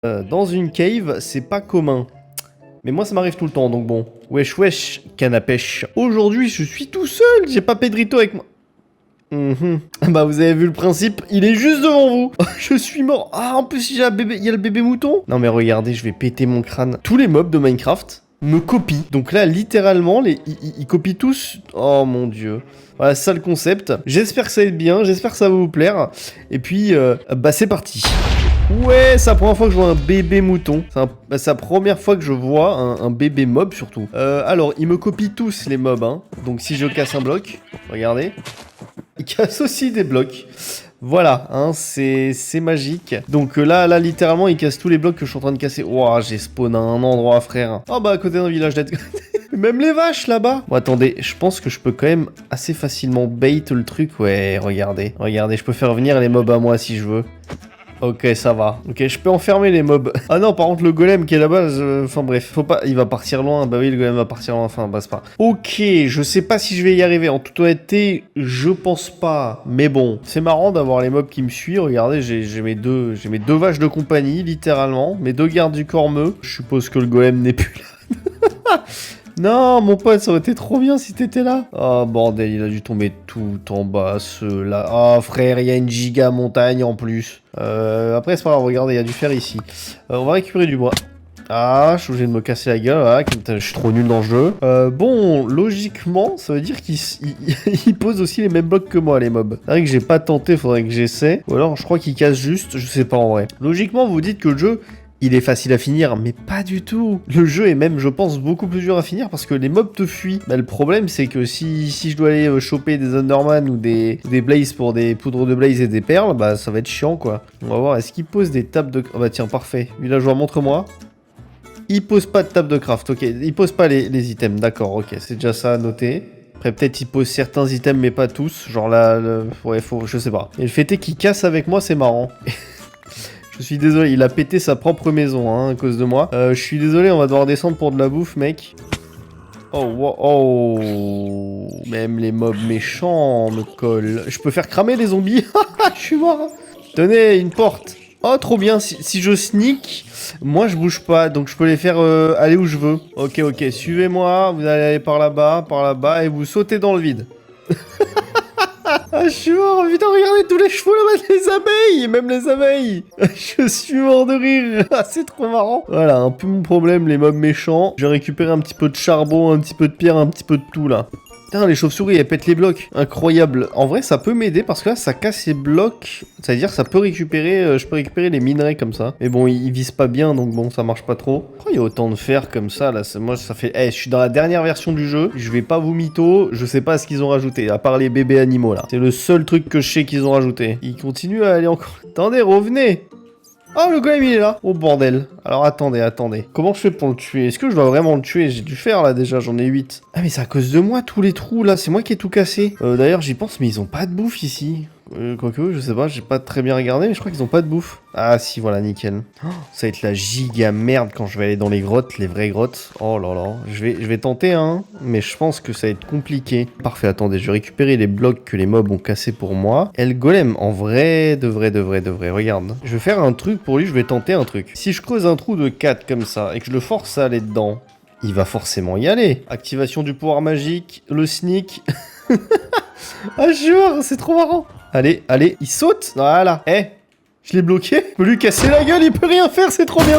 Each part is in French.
Dans une cave, c'est pas commun. Mais moi, ça m'arrive tout le temps, donc bon. Wesh, wesh, canne à pêche. Aujourd'hui, je suis tout seul, j'ai pas Pedrito avec moi. Bah, vous avez vu le principe, il est juste devant vous. Je suis mort. Ah, en plus, il y a le bébé mouton. Non, mais regardez, je vais péter mon crâne. Tous les mobs de Minecraft me copient. Donc là, littéralement, ils copient tous. Oh mon dieu. Voilà, c'est ça le concept. J'espère que ça va être bien, j'espère que ça va vous plaire. Et puis, bah, c'est parti. Ouais, c'est la première fois que je vois un bébé mouton. C'est la première fois que je vois un bébé mob, surtout. Alors, ils me copient tous, les mobs, hein. Donc, si je casse un bloc, regardez. Ils cassent aussi des blocs. Voilà, hein, c'est magique. Donc là, littéralement, ils cassent tous les blocs que je suis en train de casser. Ouah, j'ai spawn à un endroit, frère. Oh, bah, à côté d'un village d'être... Même les vaches, là-bas. Bon, attendez, je pense que je peux quand même assez facilement bait le truc. Ouais, regardez. Regardez, je peux faire venir les mobs à moi si je veux. Ok, ça va. Ok, je peux enfermer les mobs. Ah non, par contre, le golem qui est là-bas, enfin bref, faut pas... Il va partir loin. Bah oui, le golem va partir loin. Enfin, bah c'est pas... Ok, je sais pas si je vais y arriver. En toute honnêteté, je pense pas. Mais bon, c'est marrant d'avoir les mobs qui me suivent. Regardez, j'ai mes deux vaches de compagnie, littéralement. Mes deux gardes du corps meux. Je suppose que le golem n'est plus là. Non, mon pote, ça aurait été trop bien si t'étais là. Oh, bordel, il a dû tomber tout en bas, ceux-là. Oh, frère, il y a une giga montagne en plus. Après, c'est pas grave, regardez, il y a du fer ici. On va récupérer du bois. Ah, je suis obligé de me casser la gueule, là, je suis trop nul dans le jeu. Bon, logiquement, ça veut dire qu'ils posent aussi les mêmes blocs que moi, les mobs. C'est vrai que j'ai pas tenté, faudrait que j'essaie. Ou alors, je crois qu'ils cassent juste, je sais pas en vrai. Logiquement, vous dites que le jeu... Il est facile à finir, mais pas du tout. Le jeu est même, je pense, beaucoup plus dur à finir parce que les mobs te fuient. Bah, le problème, c'est que si je dois aller choper des Underman ou des Blaze pour des poudres de Blaze et des perles, bah ça va être chiant, quoi. On va voir, est-ce qu'il pose des tables de... Oh bah tiens, parfait. Villageois, montre-moi. Il pose pas de table de craft, ok. Il pose pas les items, d'accord, ok. C'est déjà ça à noter. Après, peut-être il pose certains items, mais pas tous. Genre là, ouais, je sais pas. Et le fait est qu'il casse avec moi, c'est marrant. Je suis désolé, il a pété sa propre maison, hein, à cause de moi. Je suis désolé, on va devoir descendre pour de la bouffe, mec. Oh, wow, oh. Même les mobs méchants me collent. Je peux faire cramer les zombies. Je suis mort. Tenez, une porte. Oh, trop bien. Si je sneak, moi, je bouge pas. Donc, je peux les faire aller où je veux. Ok, ok. Suivez-moi. Vous allez aller par là-bas, et vous sautez dans le vide. Ah, je suis mort, putain, regardez tous les chevaux là-bas, les abeilles, même les abeilles. Je suis mort de rire. Ah, c'est trop marrant. Voilà, un peu mon problème, les mobs méchants. Je vais récupérer un petit peu de charbon, un petit peu de pierre, un petit peu de tout, là. Putain, les chauves-souris, elles pètent les blocs. Incroyable. En vrai, ça peut m'aider parce que là, ça casse les blocs. C'est-à-dire, ça peut récupérer... je peux récupérer les minerais comme ça. Mais bon, ils visent pas bien, donc bon, ça marche pas trop. Pourquoi il y a autant de fer comme ça, là? Moi, ça fait... Eh, je suis dans la dernière version du jeu. Je vais pas vous mytho. Je sais pas ce qu'ils ont rajouté, à part les bébés animaux, là. C'est le seul truc que je sais qu'ils ont rajouté. Ils continuent à aller encore... Attendez, revenez. Oh, le golem, il est là. Oh, bordel. Alors, attendez. Comment je fais pour le tuer? Est-ce que je dois vraiment le tuer? J'ai dû faire, là, déjà. J'en ai 8. Ah, mais c'est à cause de moi, tous les trous, là. C'est moi qui ai tout cassé. D'ailleurs, j'y pense, mais ils ont pas de bouffe, ici. Quoique, je sais pas. J'ai pas très bien regardé, mais je crois qu'ils ont pas de bouffe. Ah, si, voilà, nickel. Oh, ça va être la giga merde quand je vais aller dans les grottes, les vraies grottes. Oh là là. Je vais tenter, hein. Mais je pense que ça va être compliqué. Parfait, attendez. Je vais récupérer les blocs que les mobs ont cassés pour moi. Et le golem, en vrai, de vrai. Regarde. Je vais faire un truc pour lui, je vais tenter un truc. Si je creuse un trou de 4 comme ça, et que je le force à aller dedans, il va forcément y aller. Activation du pouvoir magique, le sneak. Ah, jure, c'est trop marrant. Allez, il saute. Voilà. Eh, je l'ai bloqué. Je peux lui casser la gueule, il peut rien faire, c'est trop bien.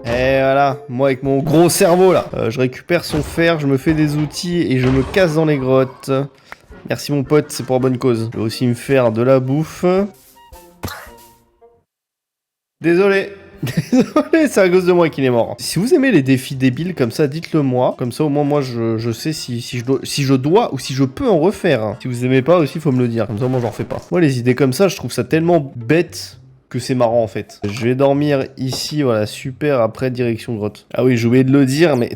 Et voilà, moi avec mon gros cerveau là. Je récupère son fer, je me fais des outils et je me casse dans les grottes. Merci mon pote, c'est pour la bonne cause. Je vais aussi me faire de la bouffe. Désolé. Désolé, c'est à cause de moi qu'il est mort. Si vous aimez les défis débiles comme ça, dites-le moi. Comme ça, au moins, moi, je sais si je dois ou si je peux en refaire. Si vous aimez pas aussi, faut me le dire. Comme ça, moi, j'en refais pas. Moi, les idées comme ça, je trouve ça tellement bête que c'est marrant, en fait. Je vais dormir ici, voilà, super, après, direction grotte. Ah oui, j'ai oublié de le dire, mais...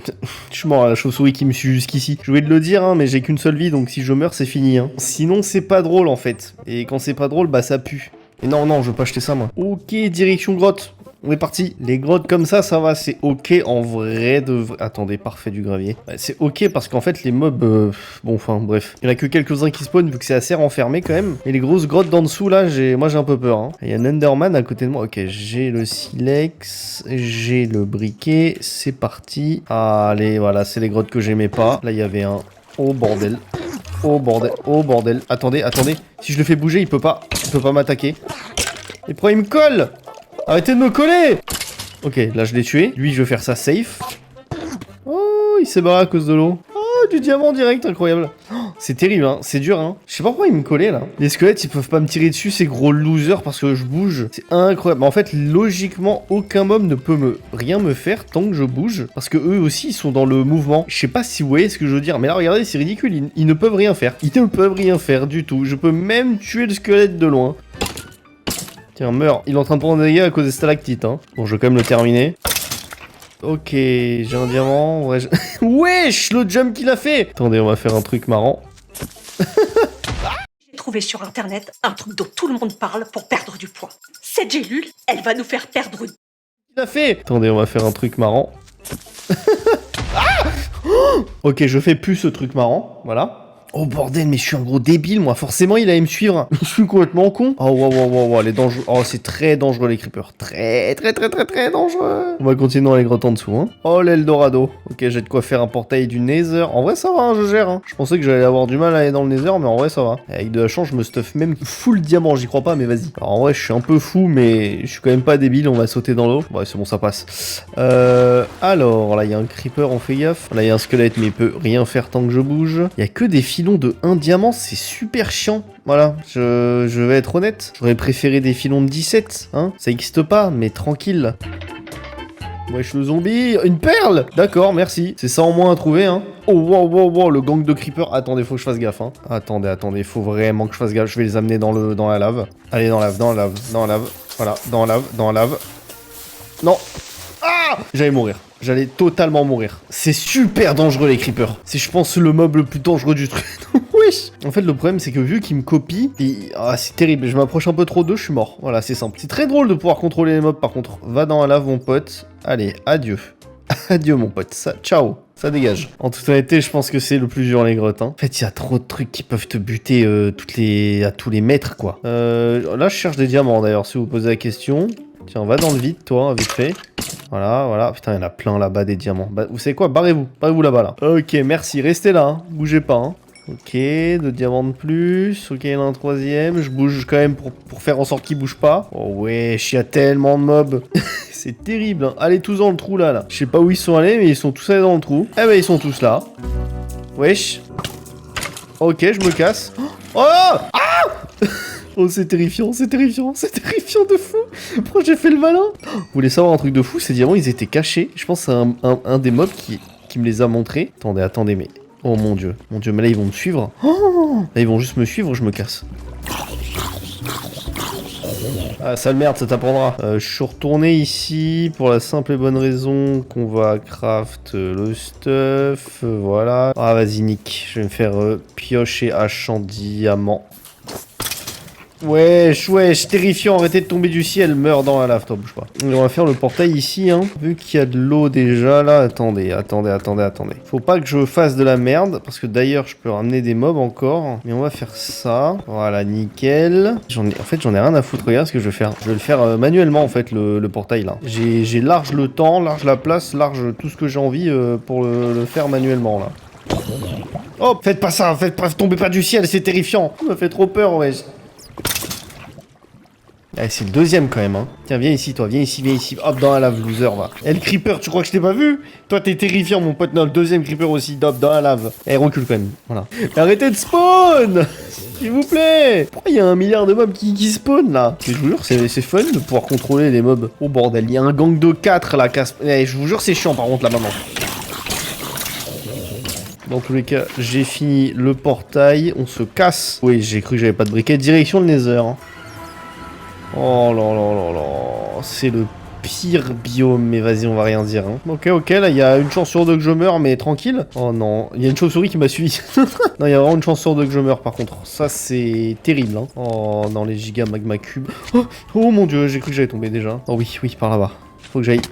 je suis mort à la chauve-souris qui me suit jusqu'ici. J'ai oublié de le dire, hein, mais j'ai qu'une seule vie, donc si je meurs, c'est fini, hein. Sinon, c'est pas drôle, en fait. Et quand c'est pas drôle, bah, ça pue. Et non, je veux pas acheter ça, moi. Ok, direction grotte. On est parti. Les grottes comme ça va, c'est ok en vrai de vrai. Attendez, parfait du gravier. Ouais, c'est ok parce qu'en fait, les mobs... bon, enfin, bref. Il y en a que quelques-uns qui spawnent vu que c'est assez renfermé quand même. Et les grosses grottes d'en dessous, là, moi j'ai un peu peur. Hein. Il y a un Enderman à côté de moi. Ok, j'ai le silex, j'ai le briquet. C'est parti. Allez, voilà, c'est les grottes que j'aimais pas. Là, il y avait un... Oh, bordel. Oh, bordel. Oh, bordel. Attendez, attendez. Si je le fais bouger, il peut pas m'attaquer. Et pourquoi il me colle? Arrêtez de me coller! Ok, là je l'ai tué. Lui, je vais faire ça safe. Oh, il s'est barré à cause de l'eau. Oh, du diamant direct, incroyable. Oh, c'est terrible, hein. C'est dur, hein. Je sais pas pourquoi il me collait, là. Les squelettes, ils peuvent pas me tirer dessus, ces gros losers, parce que je bouge. C'est incroyable. En fait, logiquement, aucun mob ne peut rien me faire tant que je bouge. Parce que eux aussi, ils sont dans le mouvement. Je sais pas si vous voyez ce que je veux dire. Mais là, regardez, c'est ridicule. Ils ne peuvent rien faire. Ils ne peuvent rien faire du tout. Je peux même tuer le squelette de loin. Tiens, meurs. Il est en train de prendre des dégâts à cause des stalactites, hein. Bon, je vais quand même le terminer. Ok, j'ai un diamant. Ouais, wesh, le jump qu'il a fait. Attendez, on va faire un truc marrant. J'ai trouvé sur internet un truc dont tout le monde parle pour perdre du poids. Cette gélule, elle va nous faire perdre... Il a fait. Attendez, on va faire un truc marrant. Ah oh ok, je fais plus ce truc marrant. Voilà. Oh bordel, mais je suis un gros débile moi, forcément il allait me suivre. Je suis complètement con. Oh wow, les dangereux. Oh c'est très dangereux les creepers. Très dangereux. On va continuer dans les grottes en dessous hein. Oh l'Eldorado. Ok, j'ai de quoi faire un portail du Nether. En vrai ça va, hein, je gère hein. Je pensais que j'allais avoir du mal à aller dans le Nether, mais en vrai ça va. Avec de la chance, je me stuff même full diamant, j'y crois pas mais vas-y. Alors en vrai je suis un peu fou mais je suis quand même pas débile, on va sauter dans l'eau. Ouais c'est bon ça passe. Alors là il y a un creeper, on fait gaffe. Là il y a un squelette mais il peut rien faire tant que je bouge. Il y a que des filons de 1 diamant, c'est super chiant. Voilà, je vais être honnête. J'aurais préféré des filons de 17, hein. Ça existe pas, mais tranquille. Wesh le zombie, une perle. D'accord, merci. C'est ça en moins à trouver, hein. Oh, wow, le gang de creepers. Attendez, faut que je fasse gaffe, hein. Attendez, faut vraiment que je fasse gaffe. Je vais les amener dans la lave. Allez, dans la lave. Voilà, dans la lave. Non. Ah! J'allais mourir. J'allais totalement mourir. C'est super dangereux les creepers. C'est je pense le mob le plus dangereux du truc. Wesh. En fait le problème c'est que vu qu'ils me copient, c'est terrible. Je m'approche un peu trop d'eux, je suis mort. Voilà, c'est simple. C'est très drôle de pouvoir contrôler les mobs par contre. Va dans la lave mon pote. Allez, adieu. Adieu mon pote. Ça, ciao. Ça dégage. En toute honnêteté, je pense que c'est le plus dur les grottes. Hein. En fait, il y a trop de trucs qui peuvent te buter à tous les mètres quoi. Là, je cherche des diamants d'ailleurs si vous vous posez la question. Tiens, va dans le vide, toi, vite fait. Voilà. Putain, il y en a plein là-bas des diamants. Bah, vous savez quoi? Barrez-vous là-bas, là. Ok, merci. Restez là, hein. Bougez pas, hein. Ok, 2 diamants de plus. Ok, il y en a un troisième. Je bouge quand même pour faire en sorte qu'il bouge pas. Oh wesh, il y a tellement de mobs. C'est terrible, hein. Allez tous dans le trou, là. Je sais pas où ils sont allés, mais ils sont tous allés dans le trou. Eh ben, ils sont tous là. Wesh. Ok, je me casse. Oh ah oh, c'est terrifiant de fou. Pourquoi j'ai fait le malin? Vous voulez savoir un truc de fou? Ces diamants, ils étaient cachés. Je pense que c'est un des mobs qui me les a montrés. Attendez, mais... Oh mon dieu, mais là, ils vont me suivre. Oh là, ils vont juste me suivre, je me casse. Ah, sale merde, ça t'apprendra. Je suis retourné ici pour la simple et bonne raison qu'on va craft le stuff. Voilà. Ah, vas-y, Nick. Je vais me faire piocher hache en diamant. Wesh, terrifiant, arrêtez de tomber du ciel, meurs dans la lave, toi, bouge pas. On va faire le portail ici, hein. Vu qu'il y a de l'eau déjà, là, attendez. Faut pas que je fasse de la merde, parce que d'ailleurs, je peux ramener des mobs encore. Mais on va faire ça. Voilà, nickel. En fait, j'en ai rien à foutre, regarde ce que je vais faire. Je vais le faire manuellement, en fait, le portail, là. J'ai large le temps, large la place, large tout ce que j'ai envie pour le faire manuellement, là. Oh, faites pas ça, tombez pas du ciel, c'est terrifiant. Ça me fait trop peur, ouais. Eh, c'est le deuxième quand même, hein. Tiens, viens ici, toi, viens ici. Hop, dans la lave, loser, va. Eh, le creeper, tu crois que je t'ai pas vu? Toi, t'es terrifiant, mon pote. Non, le deuxième creeper aussi, hop, dans la lave. Eh, recule quand même, voilà. Arrêtez de spawn s'il vous plaît. Pourquoi il y a 1 milliard de mobs qui spawnent, là? Je vous jure, c'est fun de pouvoir contrôler les mobs. Oh, bordel, il y a un gang de 4, là, casse... Eh, je vous jure, c'est chiant, par contre, là, maintenant. Dans tous les cas, j'ai fini le portail. On se casse. Oui, j'ai cru que j'avais pas de briquet. Direction le Nether, hein. Oh là, c'est le pire biome, mais vas-y, on va rien dire. Hein. Ok, là, il y a une chance sur deux que je meurs, mais tranquille. Oh non, il y a une chauve-souris qui m'a suivi. Non, il y a vraiment une chance sur deux que je meurs, par contre. Ça, c'est terrible. Hein. Oh non, les giga magma cubes. Oh mon dieu, j'ai cru que j'allais tomber déjà. Oh oui, par là-bas. Faut que j'aille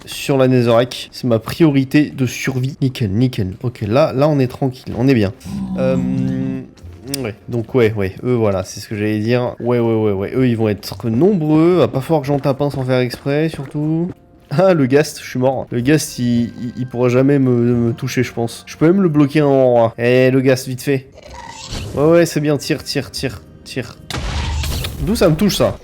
sur la Netherrack. C'est ma priorité de survie. Nickel. Ok, là, on est tranquille, on est bien. Ouais, donc ouais, eux voilà, c'est ce que j'allais dire. Ouais, eux ils vont être nombreux, va pas falloir que j'en tape un sans faire exprès, surtout. Ah, le Ghast, je suis mort. Le Ghast, il pourra jamais me toucher, je pense. Je peux même le bloquer en endroit. Eh, le Ghast, vite fait. Ouais, c'est bien, tire. D'où ça me touche, ça?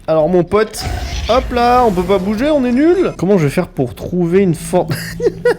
Alors, mon pote... Hop là, on peut pas bouger, on est nul. Comment je vais faire pour trouver une forte...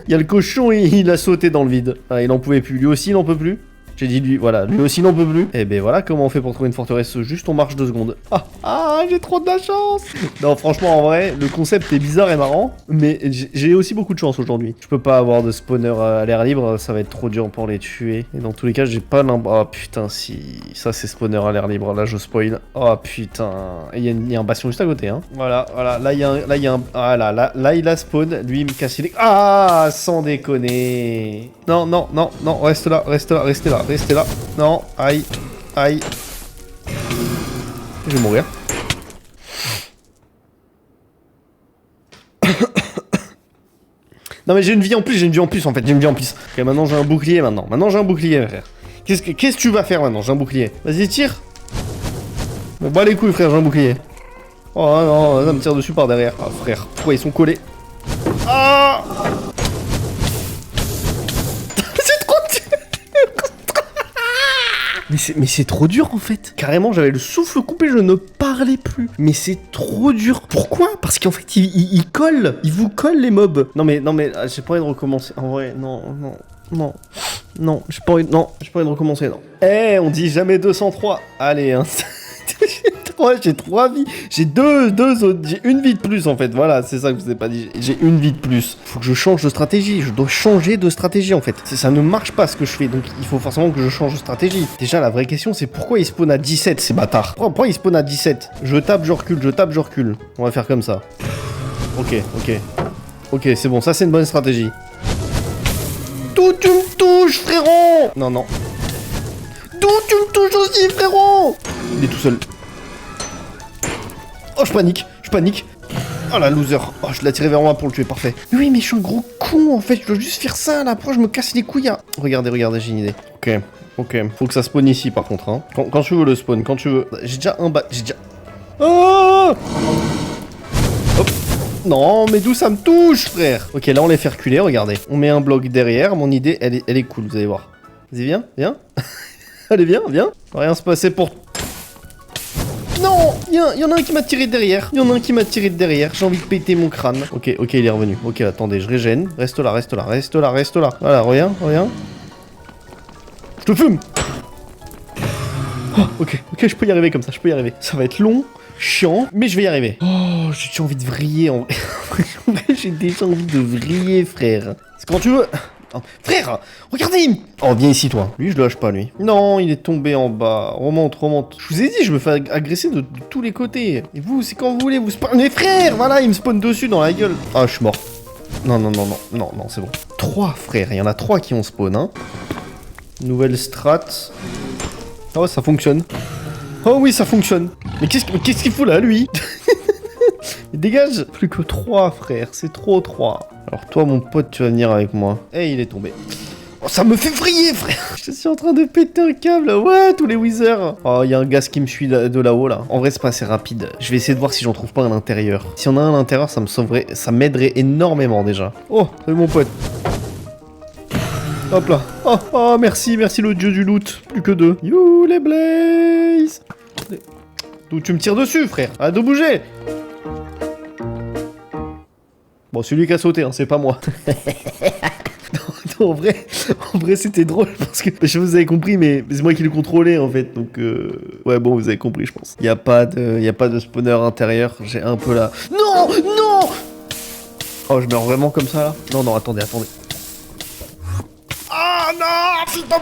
Il y a le cochon, il a sauté dans le vide. Ah, il en pouvait plus. Lui aussi, il en peut plus. J'ai dit lui, voilà, lui aussi n'en peut plus. Et ben voilà comment on fait pour trouver une forteresse, juste on marche 2 secondes. Ah, j'ai trop de la chance. Non, franchement, en vrai, le concept est bizarre et marrant, mais j'ai aussi beaucoup de chance aujourd'hui. Je peux pas avoir de spawner à l'air libre, ça va être trop dur pour les tuer. Et dans tous les cas, j'ai pas oh putain, si ça c'est spawner à l'air libre, là je spoil. Oh putain, il y a un bastion juste à côté, hein. Voilà, là il y a un, ah là il a spawn, lui il me casse les... Ah, sans déconner. Non, reste là. Non, aïe. Je vais mourir. Non mais j'ai une vie en plus, en fait, Ok, maintenant j'ai un bouclier, frère. Qu'est-ce que tu vas faire maintenant? J'ai un bouclier. Vas-y, tire. Bon, bah les couilles, frère, j'ai un bouclier. Oh non, ça me tire dessus par derrière. Ah, frère, pourquoi ils sont collés? Ah. Mais c'est trop dur en fait. Carrément, j'avais le souffle coupé, je ne parlais plus. Mais c'est trop dur. Pourquoi? Parce qu'en fait, il colle. Il vous colle les mobs. Non mais, j'ai pas envie de recommencer. En vrai, non. J'ai pas envie de recommencer, non. Eh, on dit jamais 203. Allez, hein. J'ai 3 vies. J'ai j'ai une vie de plus en fait. Voilà, c'est ça que je vous ai pas dit. J'ai une vie de plus. Faut que je change de stratégie. Je dois changer de stratégie en fait. Ça ne marche pas ce que je fais. Donc il faut forcément que je change de stratégie. Déjà, la vraie question, c'est pourquoi ils spawnent à 17 ces bâtards? Pourquoi ils spawnent à 17? Je tape, je recule. On va faire comme ça. Ok, c'est bon. Ça, c'est une bonne stratégie. D'où tu me touches, frérot? Non. D'où tu me touches aussi, frérot? Il est tout seul. Oh, je panique. Oh la loser. Oh, je l'ai tiré vers moi pour le tuer, parfait. Oui, mais je suis un gros con en fait, je dois juste faire ça là. Après, je me casse les couilles. Hein. Regardez, j'ai une idée. Ok. Faut que ça spawn ici par contre. Hein. Quand tu veux le spawn, quand tu veux. J'ai déjà un bat. Oh. Hop. Non, mais d'où ça me touche, frère? Ok, là on les fait reculer, regardez. On met un bloc derrière. Mon idée, elle est cool, vous allez voir. Vas-y, viens. Allez, viens. Va rien se passer pour. Non, il y en a un qui m'a tiré derrière. J'ai envie de péter mon crâne. Ok, il est revenu. Ok, attendez, je régène. Reste là. Voilà, reviens. Je te fume. Oh, ok, je peux y arriver comme ça, Ça va être long, chiant, mais je vais y arriver. Oh, j'ai envie de vriller en vrai. J'ai déjà envie de vriller, frère. C'est quand tu veux. Oh, frère, regardez. Oh, viens ici, toi. Lui, je le lâche pas, lui. Non, il est tombé en bas. Remonte. Je vous ai dit, je me fais agresser de tous les côtés. Et vous, c'est quand vous voulez, vous spawn. Mais frère, voilà, il me spawn dessus dans la gueule. Ah, je suis mort. Non, c'est bon. 3, frère. Il y en a 3 qui ont spawn, hein. Nouvelle strat. Oh, ça fonctionne. Oh oui, ça fonctionne. Mais qu'est-ce qu'il fout là, lui? Il dégage. Plus que 3, frère. C'est trop 3. Alors toi, mon pote, tu vas venir avec moi. Eh, il est tombé. Oh, ça me fait vriller, frère. Je suis en train de péter un câble. Ouais, tous les wizards. Oh, il y a un gaz qui me suit de là-haut, là. En vrai, c'est pas assez rapide. Je vais essayer de voir si j'en trouve pas à l'intérieur. Si on a un à l'intérieur, ça me sauverait. Ça m'aiderait énormément, déjà. Oh, salut, mon pote. Hop là. Oh, merci le dieu du loot. Plus que 2. You, les blazes. D'où tu me tires dessus, frère. Arrête de bouger. Bon, c'est lui qui a sauté, hein, c'est pas moi. non, en vrai c'était drôle parce que je vous avez compris, mais c'est moi qui le contrôlais en fait. Donc, ouais, bon, vous avez compris, je pense. Y a pas de spawner intérieur. J'ai un peu là. Non. Oh, je meurs vraiment comme ça là? Non, attendez. Ah non, putain.